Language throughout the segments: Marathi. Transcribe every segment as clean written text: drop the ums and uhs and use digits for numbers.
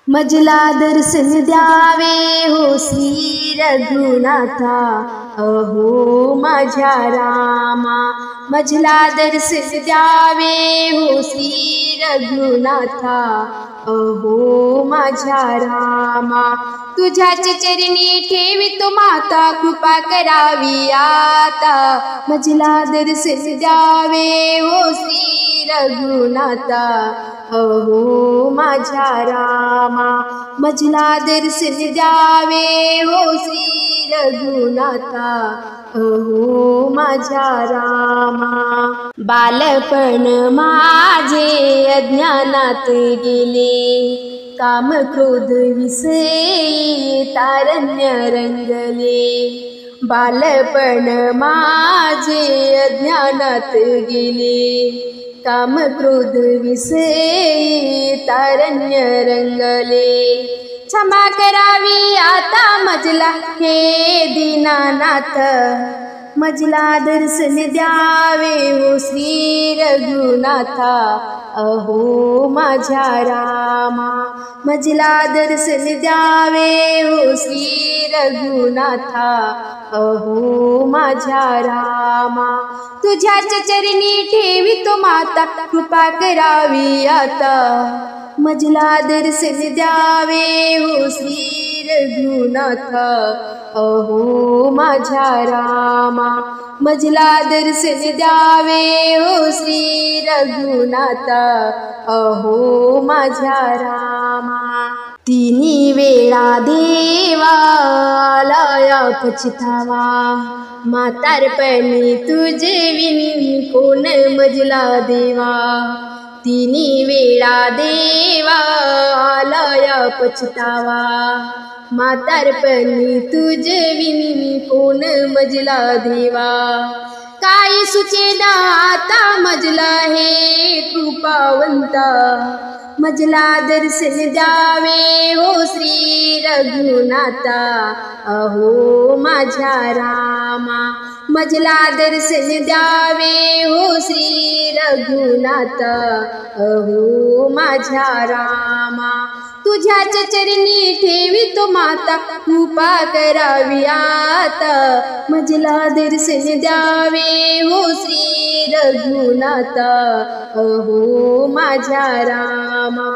मजला दर्शन द्यावे हो श्री रघुनाथा, अहो माझ्या रामा। मजला दर्शन द्यावे हो श्री रघुनाथा, अहो माझ्या रामा। तुझ्याच चरणी ठेवितो माता, कृपा करावी आता। मजला दर्शन द्यावे हो श्री रघुनाथा, अहो माझ्या रामा। मजला दर्शन द्यावे हो श्री रघुनाथा, अहो माझ्या रामा। बालपण माझे अज्ञानात गेले, काम क्रोध विसरी तारण्य रंगले। बालपण माझे अज्ञानात गेले, काम क्रोध विसरी तारण्य रंगले। क्षमा करावी आता मजला हे दीनानाथ, मजला दर्शन द्यावे हो श्री रघुनाथा, अहो माझ्या रामा। मजला दर्शन द्यावे हो श्री रघुनाथा, अहो माझ्या रामा। तुझ्याच चरणी ठेवितो माता, कृपा करावी आता। मजला दर्शन द्यावे हो श्री रघुनाथा, अहो माझ्या रामा। मजला दर्शन द्यावे हो श्री रघुनाथा, अहो माझ्या रामा। तिन्ही वेळा देवा आला पछतावा, म्हातारपणी तुझे विन कोण मजला देवा। तिन्ही वेळा देवा आला पछतावा, म्हातारपणी तुझे विन कोण मजला देवा। काय सुचेना आता मजला हे कृपावंता, मजला दर्शन द्यावे हो श्री रघुनाथा, अहो माझ्या रामा। मजला दर्शन द्यावे हो श्री रघुनाथा, अहो माझ्या रामा। तुझ्याच चरणी ठेवितो माता, कृपा करावी आता। मजला दर्शन द्यावे हो श्री रघुनाथा, अहो माझ्या रामा।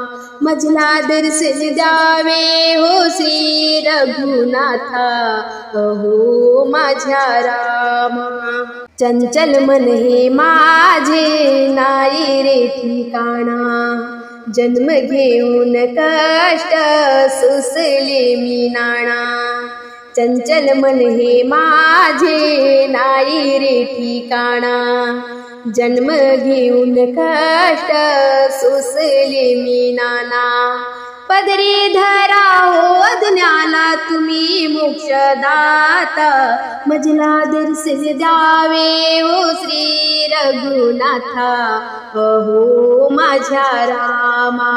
मजला दर्शन द्यावे हो श्री रघुनाथा, अहो माझ्या रामा। चंचल मन हे माझे नाही रे ठिकाणा, जन्म घेऊन कष्ट सोसले मी नाना। चंचल मन हे माझे नाही रे ठिकाणा, जन्म घेऊन कष्ट सोसले मी नाना। पदरी धरा हो अज्ञाला तुम्ही मोक्षदाता, मजला दर्शन द्यावे हो श्री रघुनाथा, अहो माझ्या रामा।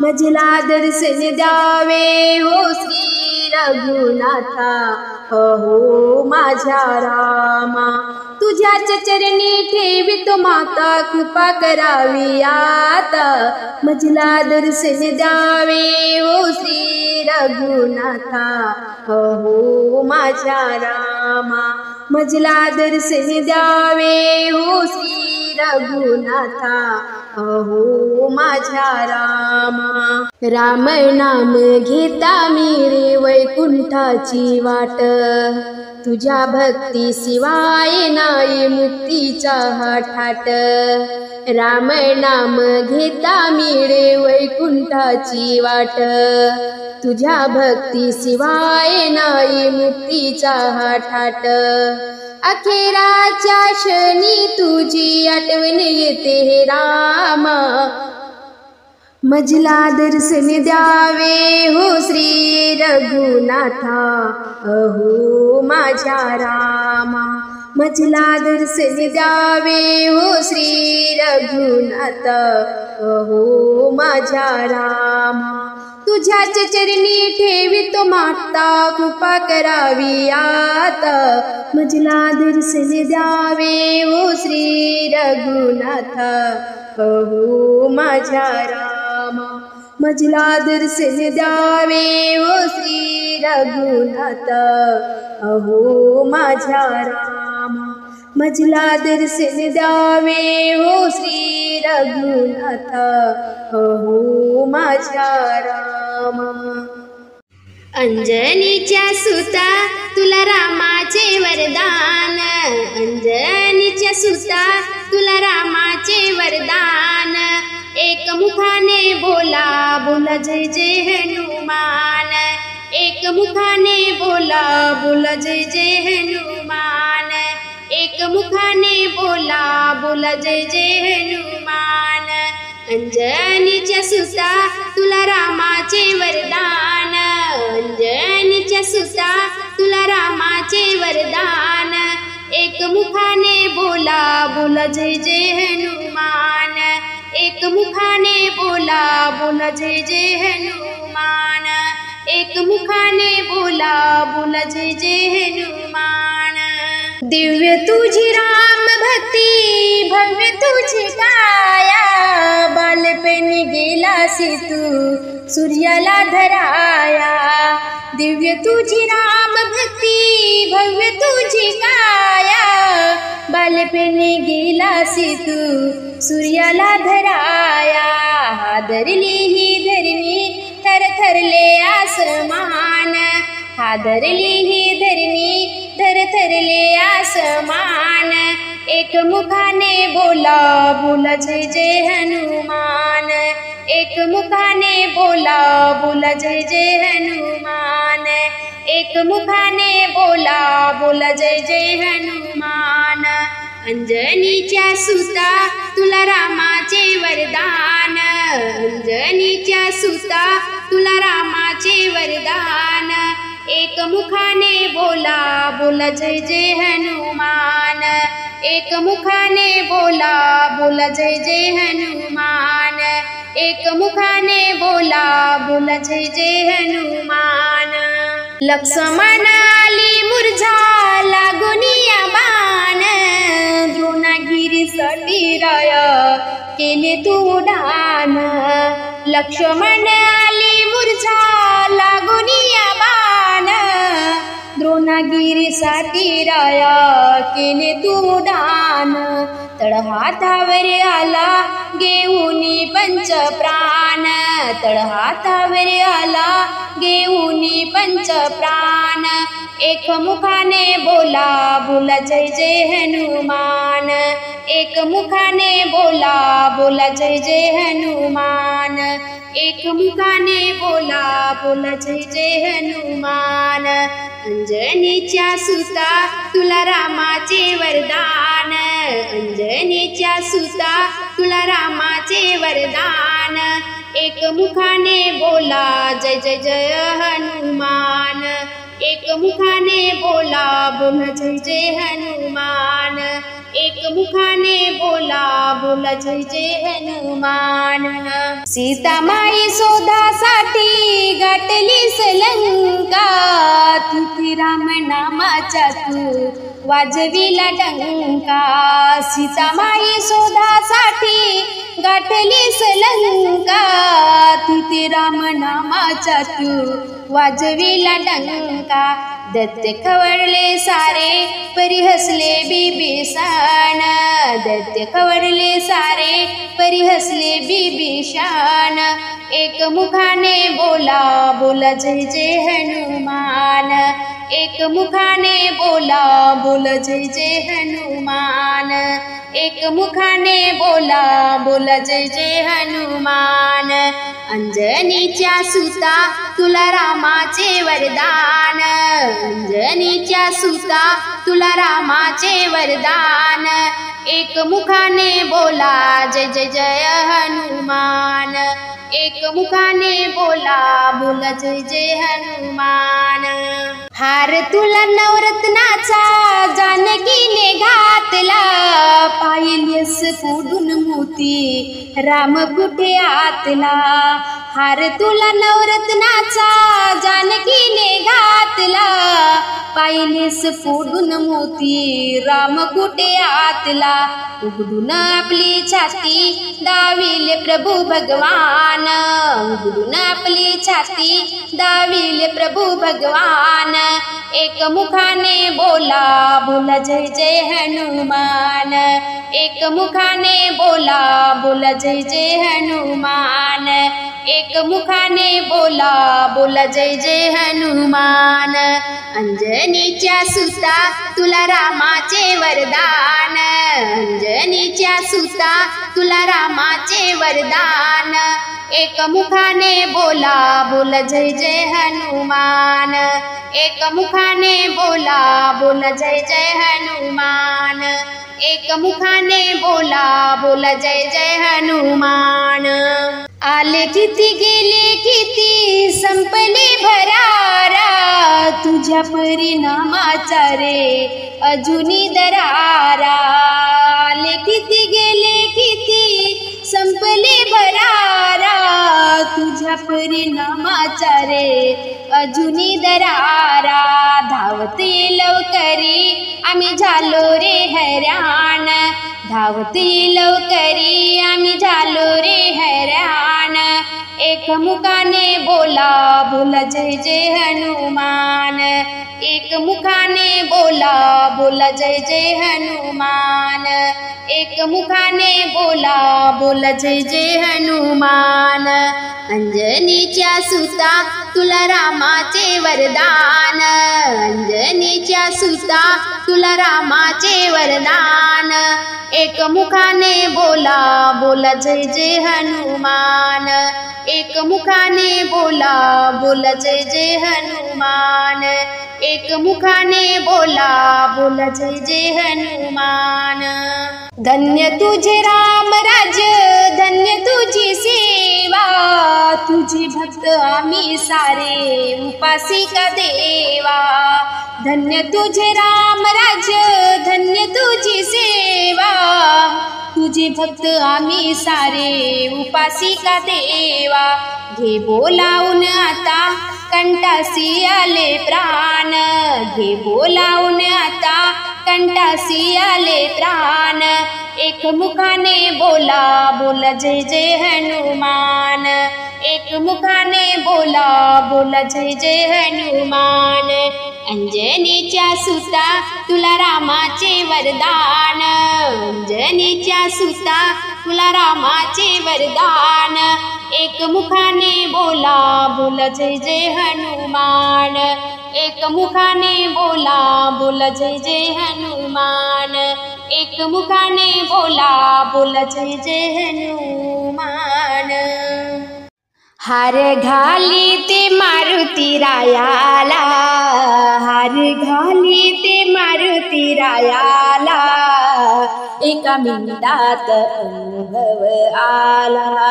मजला दर्शन द्यावे हो श्री रघुनाथा, अहो माझ्या रामा। तुझ्याच चरणी ठेवितो माता, कृपा करावी आता। मजला दर्शन द्यावे हो श्री रघुनाथा, अहो माझ्या रामा। मजला दर्शन द्यावे हो श्री रघुनाथा, अहो माझ्या रामा। राम नाम घेता मी रे वैकुंठाची वाट, तुझ्या भक्ती शिवाय नाही मुक्तीचा हा ठाट। राम नाम घेता मी रे वैकुंठाची वाट, तुझ्या भक्ती शिवाय नाही मुक्तीचा हा ठाट। अखेराच्या क्षणी तुझी आठवण येते हे रामा, मजला दर्शन द्यावे हो श्री रघुनाथा, अहो माझ्या रामा। मजला दर्शन द्यावे हो श्री रघुनाथा, अहो माझ्या रामा। तुझ्याच चरणी ठेवितो माता, कृपा करावी आता। मजला दर्शन द्यावे हो श्री रघुनाथा, अहो माझ्या रामा। मजला दर्शन द्यावे ओ श्री रघुनाथ अहो माझ्या रामा मजला दर्शन द्यावे ओ श्री रघुनाथ अहो माझ्या रामा अंजनीच्या सुता तुला रामाचे वरदान अंजनीच्या सुता तुला रामाचे वरदान एक मुखाने बोला बोला जय जय हनुमान एक मुखाने बोला बोला जय जय हनुमान एक मुखाने बोला बोला जय जय हनुमान अंजनीच्या सुता तुला रामाचे वरदान अंजनीच्या सुता तुला रामाचे वरदान एक मुखाने बोला बोला जय जय हनुमान एक मुखाने बोला बोला जय जय हनुमान एक मुखाने बोला बोला जय जय हनुमान दिव्य तुझी राम भक्ती भव्य तुझी काया बालपणी गेलासी तू सूर्याला धराया दिव्य तुझी राम भक्ती भव्य तुझी काया बालपणी गेलासी तू सूर्याला धराया हादरली ही धरणी थरथरले आसमान हादरली ही धरणी थरथरले आसमान एक मुखाने बोला बोला जय जय हनुमान एक मुखाने बोला बोला जय जय हनुमान एक मुखाने बोला बोला जय जय हनुमान अंजनीच्या सुता तुला रामाचे वरदान अंजनीच्या सुता तुला रामाचे वरदान एक मुखाने बोला बोला जय जय हनुमान एक मुखाने बोला बोला जय जय हनुमान एक मुखाने बोला बोला जय जय हनुमान लक्ष्मण आली मुरझा लागुनिया बाण द्रोणागिरी सटीराय केले तू उडान लक्ष्मण आली मुरझा लागुनिया बाण द्रोणागिरी सटीराय केले तू उडान तळहातावर आला घेऊनी पंच प्राण तळहातावर आला घेऊनी पंच प्राण एक मुखाने बोला बोला जय जय हनुमान एक मुखाने बोला बोला जय जय हनुमान एक मुखाने बोला बोला जय जय हनुमान अंजनीच्या सुता तुला रामाचे वरदान अंजनीच्या सुता तुला रामाचे वरदान एक मुखाने बोला जय जय जय हनुमान एक मुखाने बोला बोला जय जय हनुमान एक मुखाने बोला बोला जय जय हनुमान सीतामाई शोधासाठी गाठलीस लंका तिथे राम नामाचा तू वाजविला डंका सीतामाई शोधासाठी गाठलीस लंका तिथे राम नामाचा तू वाजविला डंका दैत्य खवळले सारे परी हसले बिभीषण दैत्य खवळले सारे परी हसले बिभीषण एक मुखाने बोला बोला जय जय हनुमान एक मुखाने बोला बोला जय जय हनुमान एक मुखाने बोला बोला जय जय हनुमान अंजनीच्या सुता तुला रामाचे वरदान अंजनीच्या सुता तुला रामाचे वरदान एक मुखाने बोला जय जय जय हनुमान एक मुखाने बोला बोला जय जय हनुमान हार तुला नवरत्नाचा जानकीने घातला पाहिलीस पुढून मोती राम कुठे आतला हार तुला नवरत्नाचा जानकीने घातला आतला, पाहिलेस फोडून मोती राम कुठे आतला, उघडून आपली छाती दाविले प्रभू भगवान, उघडून आपली छाती दाविले प्रभू भगवान, एक मुखाने बोला बोला जय जय हनुमान, एक मुखाने बोला बोला जय जय हनुमान, एक मुखाने बोला बोला जय जय हनुमान, अंजनीच्या सुता तुला रामाचे वरदान, अंजनीच्या सुता तुला रामाचे वरदान, एक मुखाने बोला बोला जय जय हनुमान, एक मुखाने बोला बोला जय जय हनुमान, एक मुखाने बोला बोला जय जय हनुमान, आले किती गेले किती संपले भरारा, तुझ्या परिणामाचा रे अजूनी दरारा, आले किती गेले किती संपले भरारा, तुझ्या परिणामाचा रे अजूनी दरारा, धावते लवकरी आम्ही झालो रे हैराण, धावते लवकरी आम्ही झालो रे हैराण, एक मुखाने बोला बोला जय जय हनुमान, एक मुखाने बोला बोला जय जय हनुमान, एक मुखाने बोला बोला जय जय हनुमान, अंजनीच्या सुता तुला रामाचे वरदान, अंजनीच्या सुता तुला रामाचे वरदान, एक मुखाने बोला बोला जय जय हनुमान, एक मुखाने बोला बोला जय जय हनुमान, एक मुखाने बोला बोला जय जय हनुमान, धन्य तुझे राम राज्य धन्य तुझी सेवा, तुझे भक्त आम्ही सारे उपासिका देवा, धन्य तुझे राम राज्य धन्य तुझी सेवा, तुझे भक्त आम्ही सारे उपासिका देवा, घे बोलावून आता कंठासी आले प्राण, घे बोलावून आता कंठासी आले प्राण, एक मुखाने बोला बोला जय जय हनुमान, एक मुखाने बोला बोला जय जय हनुमान, अंजनीच्या सुता तुला रामाचे वरदान, अंजनीच्या सुता तुला रामाचे वरदान, एक मुखाने बोला बोला जय जय हनुमान, एक मुखाने बोला बोला जय जय हनुमान, एक मुखाने बोला बोला जय जय हनुमान, हार घाली ते मारुती रायाला, हार घाली ते मारुती रायाला, एका मिनिटात अनुभव आला,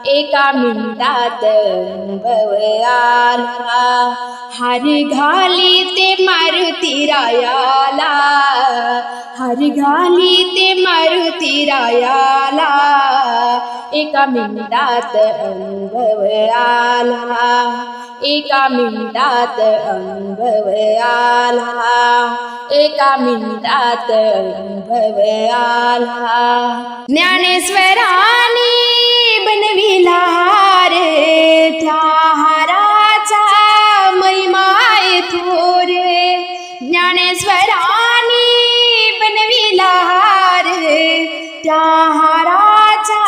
एका मिनिटात अनुभव आला, हार घाली ते मारुती रायाला, हार घाली ते मारुती रायाला, एका मिनिटात अनुभव आला, एका मिनिटात अनुभव आला, एका मिनिटात अनुभव आला, ज्ञानेश्वरानी बनविला हार, त्या हाराचा महिमाय थोर, ज्ञानेश्वरानी बनविला हार, त्या हाराचा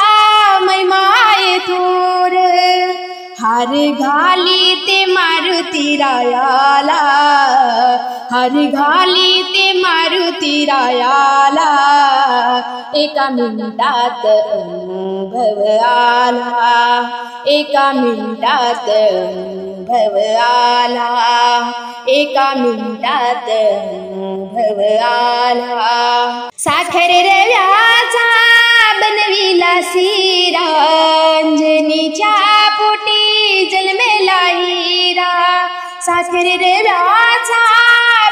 महिमाय थोर, हार घाली ते मारुती रायाला, हार घाली ते मारुती रायाला, एका मिनिटात अनुभव आला, एका मिनिटात अनुभव आला, एका मिनिटात अनुभव आला, साखर रव्याचा बनविला शिरा, अंजनीच्या पोटी जन्मेला हिरा, साखर रव्याचा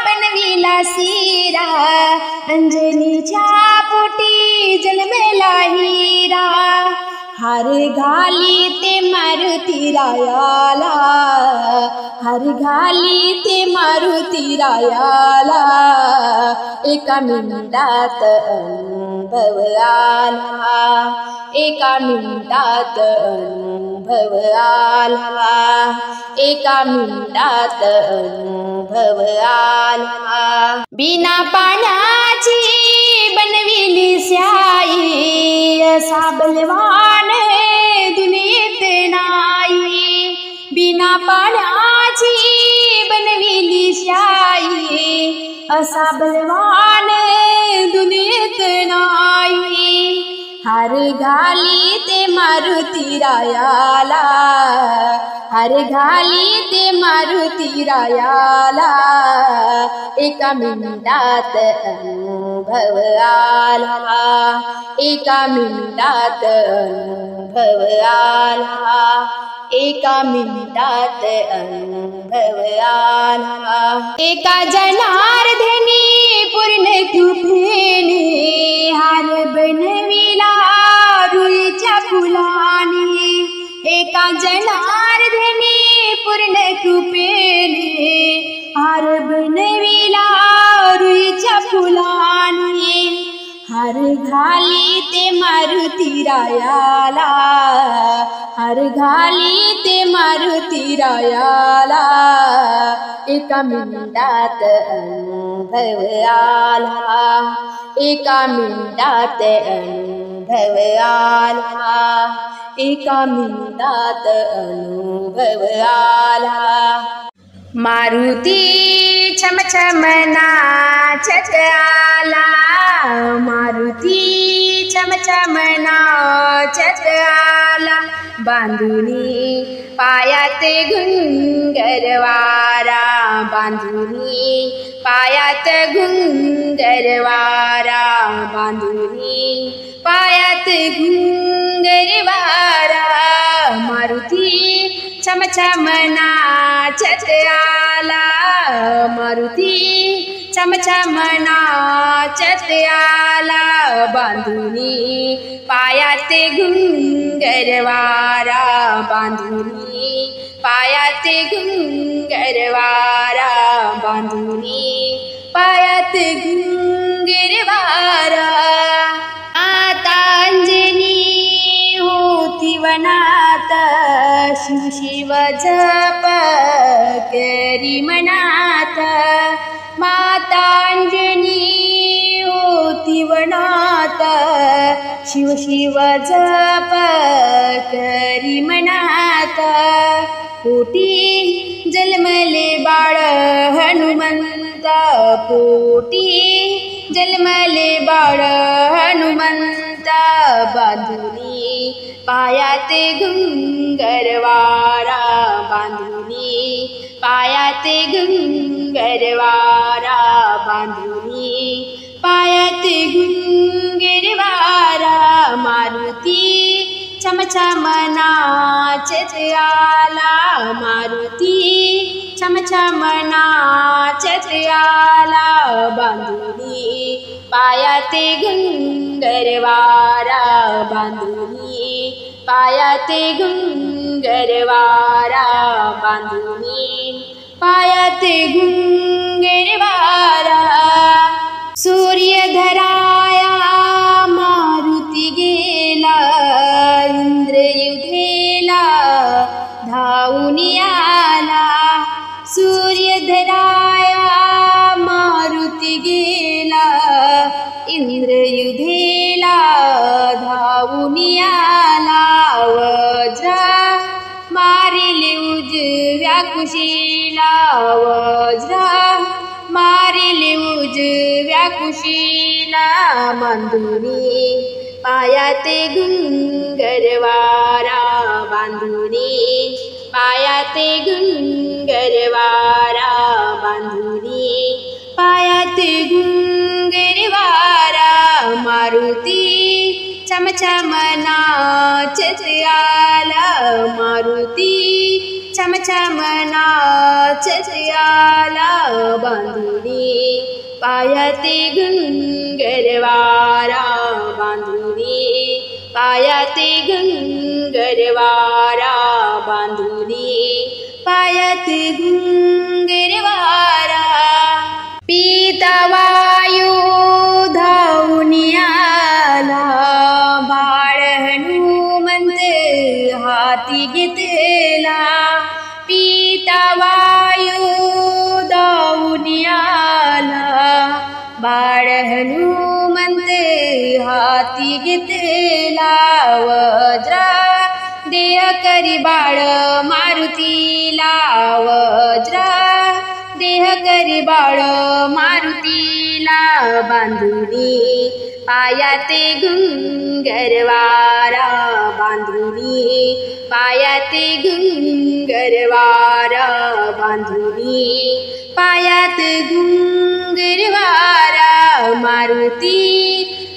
बनविला शिरा, अंजनीच्या पोटी जन्मेला हिरा, हार घाली ते मारुती रायाला, हार घाली ते मारुती रायाला, एका मिनिटात अनुभव आला, एका मिनिटात अनुभव आला, एका मिनिटात अनुभव आला. बिना पाण्याची बनविली स्याई, असा बलवान दुनियेत नाही. बिना पाण्याची बनविली स्याई, असा बलवान दुनियेत नाही. हार घाली ते मारुती रायाला, हार घाली ते मारुती रायाला, एका मिनिटात अनुभव आला, एका मिनिटात अनुभव आला, एका मिनिटात अनुभव आला. एका जनार्दनी पूर्ण कृपेने हार बनविला रुईच्या फुलाने, एका जनार्दनी पूर्ण कृपेने हार बनविला रुईच्या फुलाने. हार घाली ते मारुती रायाला, हार घाली ते मारुती रायाला, एका मिनिटात अनुभव आला, एका मिनिटात अनुभव आला, एका मिनिटात अनुभव आला. मारुती छम छम नाचत आला, मारुती छम छम नाचत आला, बांधुनी पायात घुंगरवारा, बांधुनी पायात घुंगरवारा, बांधुनी पायात घुंगरवारा. मारुती छम छम नाचत आला, मारुती छम छम नाचत आला, बांधुनी पायात घुंगरवारा, बांधुनी पायात घुंगरवारा, बांधुनी पायात घुंगरवारा. आता अंजनी होती वनात, शिव शिव जप करी मनात. माता अंजनी होती वनात, शिव शिव जप करी मनात. पोटी जन्मले बाळ हनुमंत, पोटी जन्मले बाळ हनुमंत, बांधुनी पायात घुंगरवारा, बांधुनी पायात घुंगरवारा, बांधुनी पायात घुंगरवारा. मारुती छम छम नाचत आला, मारुती छम छम नाचत आला, बांधुनी पायात घुंगरवारा, बांधुनी पायात घुंगरवारा, बांधुनी पायात घुंगरवारा. सूर्य धराया मारुती गेला, इंद्रयुधेला धावून आला. सूर्य धराया मारुती गेला, इंद्रयुधेला धावून आला. वज्र मारिले उजव्या कुशीला, वज्र मारिले उजव्या कुशीला. बांधुनी पायात घुंगरवारा, बांधुनी पायात घुंगरवारा, बांधुनी पायात घुंगरवारा. मारुती छम छम नाचत आला, मारुती छम छम नाचत आला. बांधुनी पायात घुंगरवारा, बांधुनी पायाते घुंगरवारा बांधुनी पायात घुंगरवारा पिता वायू धावून आला बाळ हनुमंत हाती घेतला पिता वायू धावून आला बाळ हनुमंत हाती घेतला वज्रा देह करी बाळ मारुतीला वज्रा देह करी बाळ मारुतीला बांधुनी पायाते घुंगरवारा बांधुनी पायाते घुंगरवारा बांधुनी पायात घुंगरवारा मारुती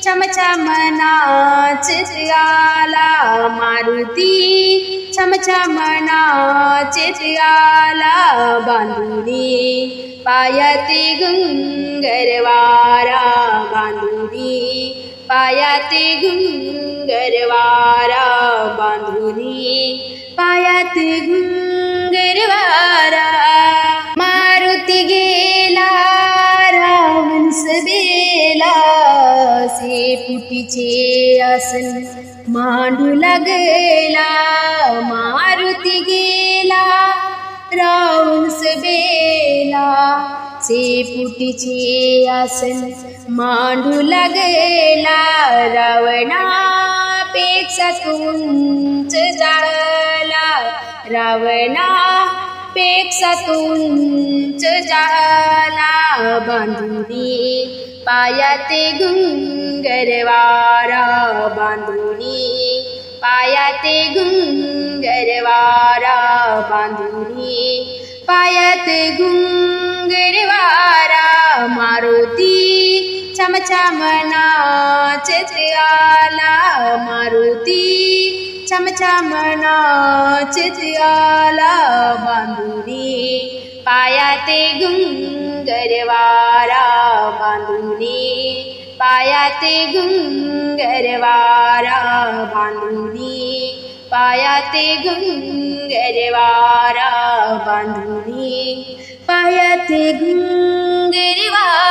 चमचम नाचत आला मारुती चमचम नाचत आला बांधुनी पायाते घुंगरवारा बांधुनी पायाते घुंगरवारा बांधुनी पायात घुंगरवारा मारुती गेला रावण सभेला शेपुटीचे आसन मांडू लागला मारुती गेला रावण सभेला शेपुटीचे आसन मांडू लागला रावणापेक्षा तो उंच झाला रावणापेक्षा तो उंच झाला बांधुनी पायाते घुंगरवारा बांधुनी पायाते घुंगरवारा बांधुनी पायात घुंगरवारा मारुती चमचम नाचत आला मारुती चमचम नाचत आला बांधुनी पायाते घुंगरवारा बांधुनी पायाते घुंगरवारा बांधुनी पायाते घुंगरवारा बांधुनी पायाते घुंगरवारा